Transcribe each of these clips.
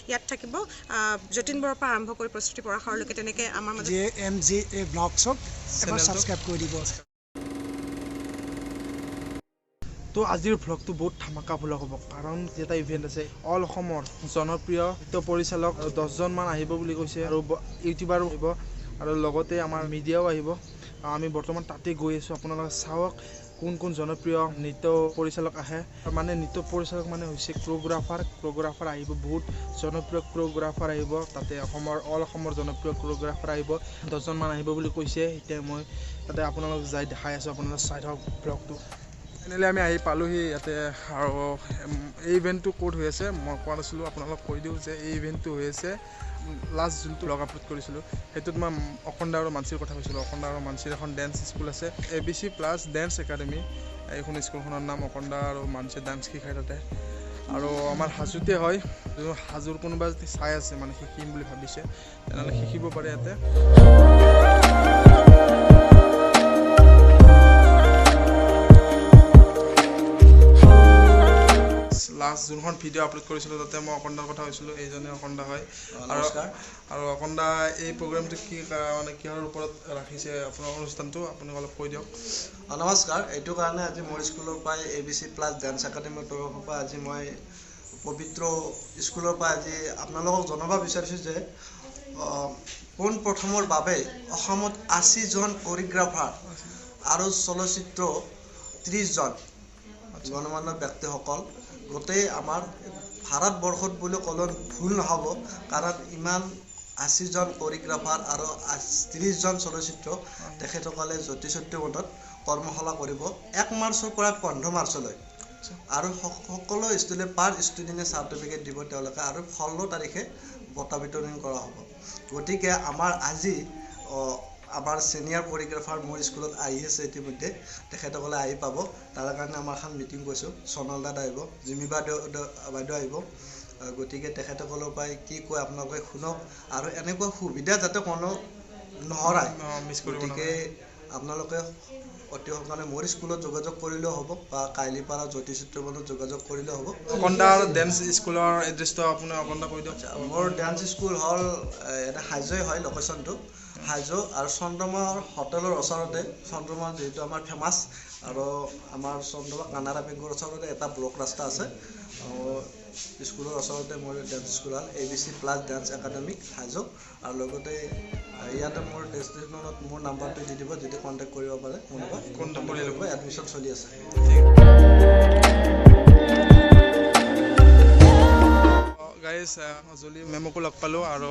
ইয়াত থাকিব যতীন বৰৰ পৰা আৰম্ভ কৰি প্ৰস্তুতি পৰাশৰলৈকে তেনেকে আমাৰ মাজত 𝐂𝐻𝐍𝐬 ব্লগছক এবাৰ সাবস্ক্ৰাইব কৰি দিব। তো আজিৰ ভ্লগটো বহুত ধামাকা ভ্লগ হ'ব কাৰণ যেটা ইভেন্ট আছে অল অসমৰ জনপ্ৰিয় নৃত্য পৰিচালক 10 জন মান আহিব বুলি কৈছে আৰু ইউটিউবাৰো আহিব আৰু লগতে আমাৰ মিডিয়াও আহিব। আমি বৰ্তমান তাতে গৈ আছো, আপোনালোকে চাওক কোন কোন জনপ্ৰিয় নৃত্য পৰিচালক আহে। মানে নৃত্য পৰিচালক মানে হৈছে কোৰিঅ'গ্ৰাফাৰ আহিব, বহুত জনপ্ৰিয় কোৰিঅ'গ্ৰাফাৰ আহিব তাতে অল অসমৰ জনপ্ৰিয় কোৰিঅ'গ্ৰাফাৰ আহিব 10 জন মান আহিব বুলি কৈছে। এতিয়া মই তাতে আপোনালোক যাই দেখাই আছো, আপোনালোকে চাই থাকক ব্লগটো। ফাইনেলি আমি আহি পালোহি ইয়াতে আৰু এই ইভেন্টটো ক'ত হৈ আছে মই কোৱা নাছিলোঁ, আপোনালোক কৈ দিওঁ যে এই ইভেন্টটো হৈ আছে লাষ্ট যোনটো ব্লগ আপলোড কৰিছিলোঁ সেইটোত মই অকণ্ডা আৰু মানসীৰ কথা কৈছিলোঁ। অকণ্ডা আৰু মানসীৰ এখন ডেন্স স্কুল আছে ABC প্লাছ ডেন্স একাডেমি, এইখন স্কুলখনৰ নাম অকণ্ডা আৰু মানসীয়ে ডান্স শিকায় তাতে। আৰু আমাৰ হাজোতে হয়, হাজোৰ কোনোবা যদি চাই আছে মানে শিকিম বুলি ভাবিছে তেনেহ'লে শিকিব পাৰে ইয়াতে। লাষ্ট যোনখন ভিডিঅ' আপলোড কৰিছিলোঁ তাতে মই অকণ্ডাৰ কথা কৈছিলোঁ, এইজনে অকণ্ডা হয়। আৰু অকণ্ডা এই প্ৰগ্ৰেমটো কি মানে কিহৰ ওপৰত ৰাখিছে আপোনাৰ অনুষ্ঠানটো আপুনি অলপ কৈ দিয়ক। নমস্কাৰ, এইটো কাৰণে আজি মোৰ স্কুলৰ পৰাই ABC প্লাছ ডান্স একাডেমিৰ তৰফৰ পৰা আজি মই পবিত্ৰ স্কুলৰ পৰা আজি আপোনালোকক জনাব বিচাৰিছোঁ যে পোনপ্ৰথমৰ বাবে অসমত 80 জন কোৰিঅ'গ্ৰাফাৰ আৰু চলচ্চিত্ৰ 30 জন গণমান্য ব্যক্তিসকল গোটেই আমাৰ ভাৰতবৰ্ষত বুলি ক'লে ভুল নহ'ব, কাৰণ ইমান 80 জন কোৰিঅ'গ্ৰাফাৰ আৰু 30 জন চলচ্চিত্ৰ তেখেতসকলে জ্যোতিষত্ৰীমঠত কৰ্মশালা কৰিব 1 মাৰ্চৰ পৰা 15 মাৰ্চলৈ। আৰু সকলো ষ্টুডেণ্ট পাৰ ষ্টুডেণ্টে চাৰ্টিফিকেট দিব তেওঁলোকে, আৰু 16 তাৰিখে বঁটা বিতৰণ কৰা হ'ব। গতিকে আমাৰ আজি আমাৰ চিনিয়ৰ কোৰিঅ'গ্ৰাফাৰ মোৰ স্কুলত আহি আছে ইতিমধ্যে, তেখেতসকলে আহি পাব। তাৰ কাৰণে আমাৰ এখন মিটিং কৰিছোঁ, সোণল দাদা আহিব, জিমি বাইদেউ আহিব। গতিকে তেখেতসকলৰ পৰাই কি কয় আপোনালোকে শুনক, আৰু এনেকুৱা সুবিধা যাতে কোনো নহৰাই। গতিকে আপোনালোকে অতি সোনকালে মোৰ স্কুলত যোগাযোগ কৰিলেও হ'ব বা কাইলিপাৰা জ্যোতিষচিত্ৰবনত যোগাযোগ কৰিলেও হ'ব। অকণ্ডাৰ ডেন্স স্কুলৰ এড্ৰেছটো আপুনি অকণ্ডা কৈ দিয়ক। মোৰ ডান্স স্কুল হ'ল এটা হাজোই হয় লোকেশ্যনটো, হাজো আৰু চন্দ্ৰমাৰ হোটেলৰ ওচৰতে। চন্দ্ৰমা যিহেতু আমাৰ ফেমাছ, আৰু আমাৰ চন্দ্ৰমা কানাড়া বেংকৰ ওচৰতে এটা ব্লক ৰাস্তা আছে। স্কুলৰ ওচৰতে মোৰ ডান্স স্কুল হ'ল ABC plus dance academy Hajo. আৰু লগতে ইয়াতে মোৰ ডেছক্ৰিপশ্যনত মোৰ নাম্বাৰটো দি দিব, যদি কণ্টেক্ট কৰিব পাৰে কোনোবা কণ্টেক্ট কৰি ল'ব। এডমিশ্যন চলি আছে। গাইজ জলি মেমকো লগ পালোঁ, আৰু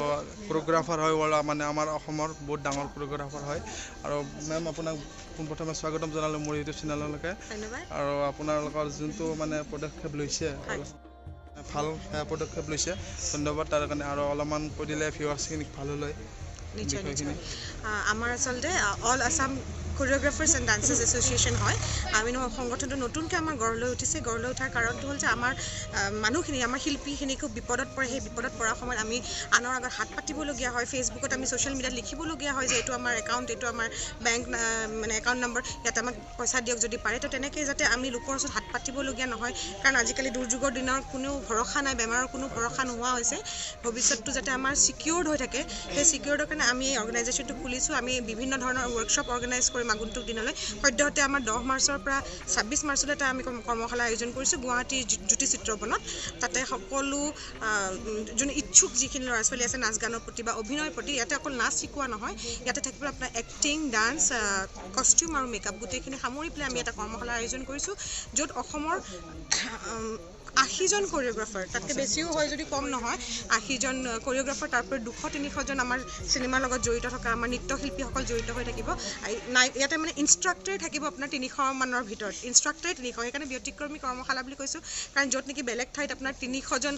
কোৰিঅ'গ্ৰাফাৰ হয় মানে আমাৰ অসমৰ বহুত ডাঙৰ কোৰিঅ'গ্ৰাফাৰ হয়। আৰু মেম আপোনাক পোনপ্ৰথমে স্বাগতম জনালোঁ মোৰ ইউটিউব চেনেললৈকে। আৰু আপোনালোকৰ যোনটো মানে পদক্ষেপ লৈছে ভাল পদক্ষেপ লৈছে, ধন্যবাদ তাৰ কাৰণে। আৰু অলপমান কৈ দিলে ভিউৱাৰ্ছখিনিক ভাল হ'ল হয়। নিশ্চয় নিশ্চয়। আমাৰ আচলতে অল আছাম কোৰিঅ'গ্ৰাফাৰ্ছ এণ্ড ডান্সাৰ্ছ এছ'চিয়েশ্যন হয়। আমি সংগঠনটো নতুনকৈ আমাৰ গঢ় লৈ উঠিছে। গঢ় লৈ উঠাৰ কাৰণটো হ'ল যে আমাৰ মানুহখিনি, আমাৰ শিল্পীখিনি খুব বিপদত পৰে। সেই বিপদত পৰাৰ সময়ত আমি আনৰ আগত হাত পাতিবলগীয়া হয়। ফেচবুকত আমি ছ'চিয়েল মিডিয়াত লিখিবলগীয়া হয় যে এইটো আমাৰ একাউণ্ট, এইটো আমাৰ বেংক মানে একাউণ্ট নম্বৰ, ইয়াতে আমাক পইচা দিয়ক যদি পাৰে। তো তেনেকৈ যাতে আমি লোকৰ ওচৰত হাত পাতিবলগীয়া নহয়, কাৰণ আজিকালি দুৰ্যোগৰ দিনৰ কোনো ভৰসা নাই, বেমাৰৰ কোনো ভৰসা নোহোৱা হৈছে। ভৱিষ্যতটো যাতে আমাৰ ছিকিউৰ্ড হৈ থাকে, সেই ছিকিউৰ্ডৰ কাৰণে আমি এই অৰ্গেনাইজেশ্যনটো খুলিছোঁ। আমি বিভিন্ন ধৰণৰ ৱৰ্কশ্বপ অৰ্গেনাইজ কৰিম আগন্তুক দিনলৈ। সদ্যহতে আমাৰ 10 মাৰ্চৰ পৰা 26 মাৰ্চলৈ এটা আমি কৰ্মশালা আয়োজন কৰিছোঁ গুৱাহাটী জ্যোতিচিত্ৰবনত। তাতে সকলো যোন ইচ্ছুক যিখিনি ল'ৰা ছোৱালী আছে নাচ গানৰ প্ৰতি বা অভিনয়ৰ প্ৰতি, ইয়াতে অকল নাচ শিকোৱা নহয়, ইয়াতে থাকিব আপোনাৰ এক্টিং, ডান্স, কষ্টিউম আৰু মেকআপ, গোটেইখিনি সামৰি পেলাই আমি এটা কৰ্মশালা আয়োজন কৰিছোঁ, য'ত অসমৰ 80 জন কোৰিঅ'গ্ৰাফাৰ, তাতকৈ বেছিও হয় যদি কম নহয়, 80 জন কোৰিঅ'গ্ৰাফাৰ, তাৰপৰা 200-300 জন আমাৰ চিনেমাৰ লগত জড়িত থকা আমাৰ নৃত্যশিল্পীসকল জড়িত হৈ থাকিব। ইয়াতে মানে ইনষ্ট্ৰাক্টৰ থাকিব আপোনাৰ 300 মানৰ ভিতৰত, ইনষ্ট্ৰাক্টৰে 300। সেইকাৰণে ব্যতিক্ৰমী কৰ্মশালা বুলি কৈছোঁ, কাৰণ য'ত নেকি বেলেগ ঠাইত আপোনাৰ 300 জন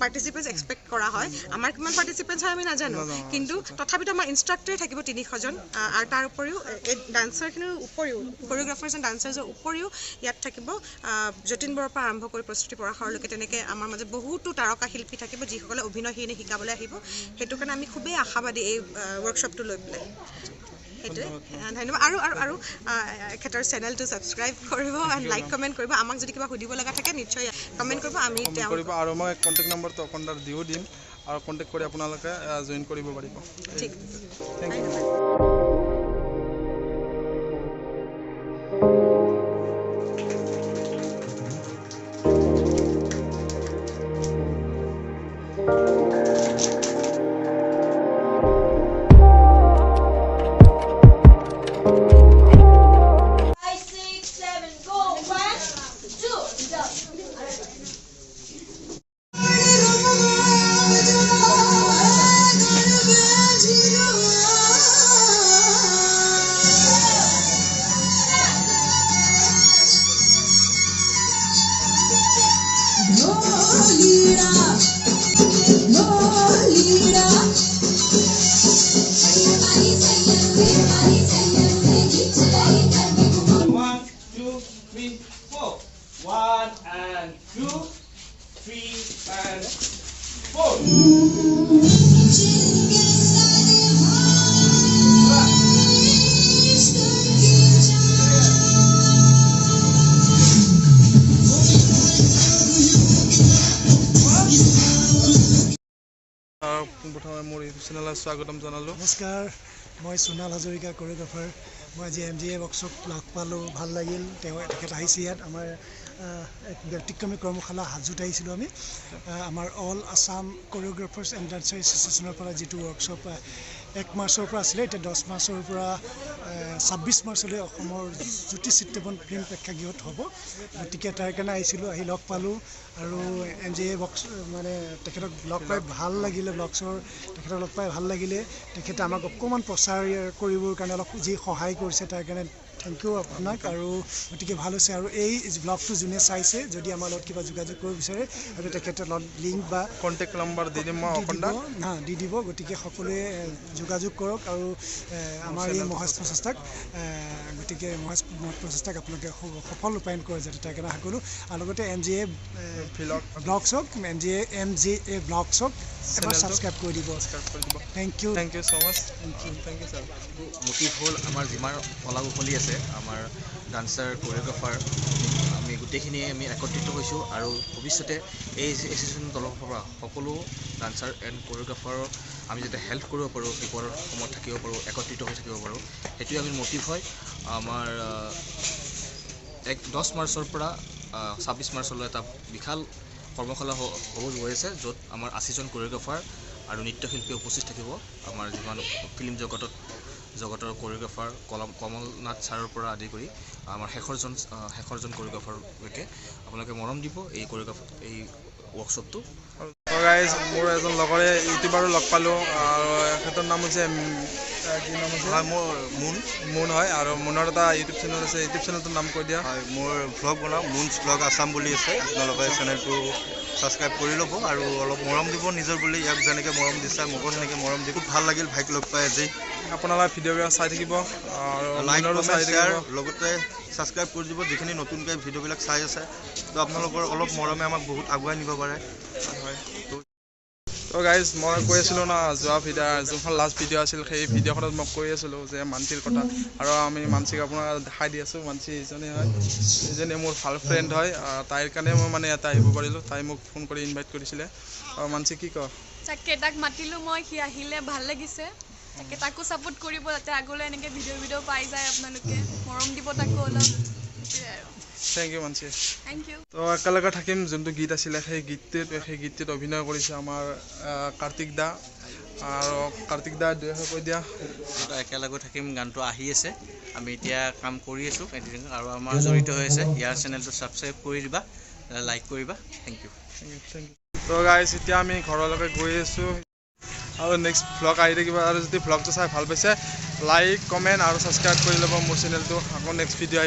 পাৰ্টিচিপেণ্টছ এক্সপেক্ট কৰা হয়। আমাৰ কিমান পাৰ্টিচিপেণ্টছ হয় আমি নাজানো, কিন্তু তথাপিতো আমাৰ ইনষ্ট্ৰাক্টৰে থাকিব 300 জন। আৰু তাৰ উপৰিও এই ডান্সাৰখিনিৰ উপৰিও, কোৰিঅ'গ্ৰাফাৰ্ছ এণ্ড ডান্সাৰ্ছৰ উপৰিও ইয়াত থাকিব যতীন বৰৰ পৰা আৰম্ভ কৰি প্ৰস্তুতি পৰাশৰলৈকে তেনেকৈ আমাৰ মাজত বহুতো তাৰকা শিল্পী থাকিব, যিসকলে অভিনয়খিনি শিকাবলৈ আহিব। সেইটো কাৰণে আমি খুবেই আশাবাদী এই ৱৰ্কশ্বপটো লৈ পেলাই। সেইটোৱে ধন্যবাদ আৰু আৰু আৰু এখেতৰ চেনেলটো ছাবস্ক্ৰাইব কৰিব এণ্ড লাইক কমেণ্ট কৰিব আমাক যদি কিবা সুধিব লগা থাকে নিশ্চয় কমেণ্ট কৰিব আমি তেওঁ কৰিব আৰু মই কণ্টেক্ট নম্বৰটো অকণমান দিও দিম আৰু কণ্টেক্ট কৰি আপোনালোকে জইন কৰিব পাৰিব ঠিক থেংক ইউ প্ৰথমে মোৰ ইউটিউব চেনেলত স্বাগতম জনালোঁ নমস্কাৰ মই সোণাল হাজৰিকা কোৰিঅ'গ্ৰাফাৰ মই আজি 𝐓𝐺𝐬 ৱৰ্কশ্বপ লগ পালোঁ ভাল লাগিল তেখেত আহিছে ইয়াত আমাৰ এক ব্যতিক্ৰমী কৰ্মশালা হাজোত আহিছিলোঁ আমি আমাৰ অল আছাম কোৰিঅ'গ্ৰাফাৰ্ছ এণ্ড ডান্সাৰ এছ'চিয়েশ্যনৰ পৰা যিটো ৱৰ্কশ্বপ 1 মাৰ্চৰ পৰা আছিলে এতিয়া 10 মাৰ্চৰ পৰা 26 মাৰ্চলৈ অসমৰ জ্যোতি চিত্ৰবন ফিল্ম প্ৰেক্ষাগৃহত হ'ব গতিকে তাৰ কাৰণে আহিছিলোঁ আহি লগ পালোঁ আৰু 𝐓𝐺𝐬 বক্স মানে তেখেতক লগ পাই ভাল লাগিলে ব্লগছৰ তেখেতক লগ পাই ভাল লাগিলে তেখেতে আমাক অকণমান প্ৰচাৰ কৰিবৰ কাৰণে অলপ যি সহায় কৰিছে তাৰ কাৰণে থেংক ইউ আপোনাক আৰু গতিকে ভাল হৈছে আৰু এই ব্লগটো যোনে চাইছে যদি আমাৰ লগত কিবা যোগাযোগ কৰিব বিচাৰে আৰু তেখেতৰ লগত লিংক বা কণ্টেক্ট নম্বৰ দি দিম মই দি দিব গতিকে সকলোৱে যোগাযোগ কৰক আৰু আমাৰ এই মহৎ প্ৰচেষ্টাক গতিকে মহৎ প্ৰচেষ্টাক আপোনালোকে সফল ৰূপায়ণ কৰে যাতে তাৰ কাৰণে আশা কৰোঁ আৰু লগতে 𝐓𝐺𝐬 ব্লগছক 𝐓𝐺𝐬 ব্লগছক এবাৰ ছাবস্ক্ৰাইব কৰি দিব thank you so' much thank you sir motive হ'ল আমাৰ যিমান কলা কৌশলী আছে আমাৰ ডান্সাৰ কোৰিঅ'গ্ৰাফাৰ আমি গোটেইখিনিয়ে আমি একত্ৰিত হৈছোঁ আৰু ভৱিষ্যতে এই এছ'চিয়েশ্যনৰ তৰফৰ পৰা সকলো ডান্সাৰ এণ্ড কোৰিঅ'গ্ৰাফাৰক আমি যাতে হেল্প কৰিব পাৰোঁ বিপদৰ সময়ত থাকিব পাৰোঁ একত্ৰিত হৈ থাকিব পাৰোঁ সেইটোৱে আমি মটিভ হয় আমাৰ 10 মাৰ্চৰ পৰা 26 মাৰ্চলৈ এটা বিশাল কৰ্মশালা হ'ব গৈ আছে য'ত আমাৰ 80জন কোৰিঅ'গ্ৰাফাৰ আৰু নৃত্যশিল্পী উপস্থিত থাকিব আমাৰ যিমান ফিল্ম জগতৰ কোৰিঅ'গ্ৰাফাৰ কমলনাথ ছাৰৰ পৰা আদি কৰি আমাৰ শেষৰজন কোৰিঅ'গ্ৰাফাৰলৈকে আপোনালোকে মৰম দিব এই ৱৰ্কশ্বপটো গাইজ মোৰ এজন লগৰে ইউটিউবাৰো লগ পালোঁ আৰু এখেতৰ নাম হৈছে কি নাম আছে হয় মোৰ মুন হয় আৰু মুনৰ এটা ইউটিউব চেনেল আছে ইউটিউব চেনেলটোৰ নাম কৈ দিয়া হয় মোৰ ভ্লগ বনাওঁ মুনছ ভ্লগ আছাম বুলি আছে আপোনালোকে চেনেলটো ছাবস্ক্ৰাইব কৰি ল'ব আৰু অলপ মৰম দিব নিজৰ বুলি ইয়াক যেনেকৈ মৰম দিছা মোকো সেনেকৈ মৰম দিব ভাল লাগিল ভাইক লগ পাই আজি আপোনালোকে ভিডিঅ'বিলাক চাই থাকিব আৰু লাইক মুনৰো কমেণ্ট চাই শ্বেয়াৰ থাকিব লগতে ছাবস্ক্ৰাইব কৰি দিব যিখিনি নতুনকৈ ভিডিঅ'বিলাক চাই আছে তো আপোনালোকৰ অলপ মৰমে আমাক বহুত আগুৱাই নিব পাৰে হয় তো গাইজ মই কৈ আছিলোঁ না যোনখন লাষ্ট ভিডিঅ' আছিল সেই ভিডিঅ'খনত মই কৈ আছিলোঁ যে মানসীৰ কথা আৰু আমি মানসীক আপোনাক দেখাই দি আছোঁ মানসী ইজনী হয় ইজনী মোৰ ভাল ফ্ৰেণ্ড হয় তাইৰ কাৰণে মই মানে ইয়াতে আহিব পাৰিলোঁ তাই মোক ফোন কৰি ইনভাইট কৰিছিলে আৰু মানসী কি কয় তাকে তাক মাতিলোঁ মই সি আহিলে ভাল লাগিছে তাকে তাকো ছাপোৰ্ট কৰিব যাতে আগলৈ এনেকৈ ভিডিঅ' পাই যায় আপোনালোকে মৰম দিব তাকো অলপ সেইটোৱে আৰু thank you Mansi thank you তো একেলগে থাকিম যোনটো গীত আছিলে সেই গীতটোত অভিনয় কৰিছে আমাৰ কাৰ্তিক দা আৰু কাৰ্তিক দা দুয়োষাৰ কৈ দিয়া একেলগে থাকিম গানটো আহি আছে আমি এতিয়া কাম কৰি আছোঁ আৰু আমাৰ জড়িত হৈ আছে ইয়াৰ চেনেলটো ছাবস্ক্ৰাইব কৰি দিবা লাইক কৰিবা থেংক ইউ তো গাইজ এতিয়া আমি ঘৰলৈকে গৈ আছোঁ আৰু নেক্সট ভ্লগ আহি থাকিব আৰু যদি ভ্লগটো চাই ভাল পাইছে লাইক কমেণ্ট আৰু ছাবস্ক্ৰাইব কৰি ল'ব মোৰ চেনেলটো আকৌ নেক্সট ভিডিঅ' আহিব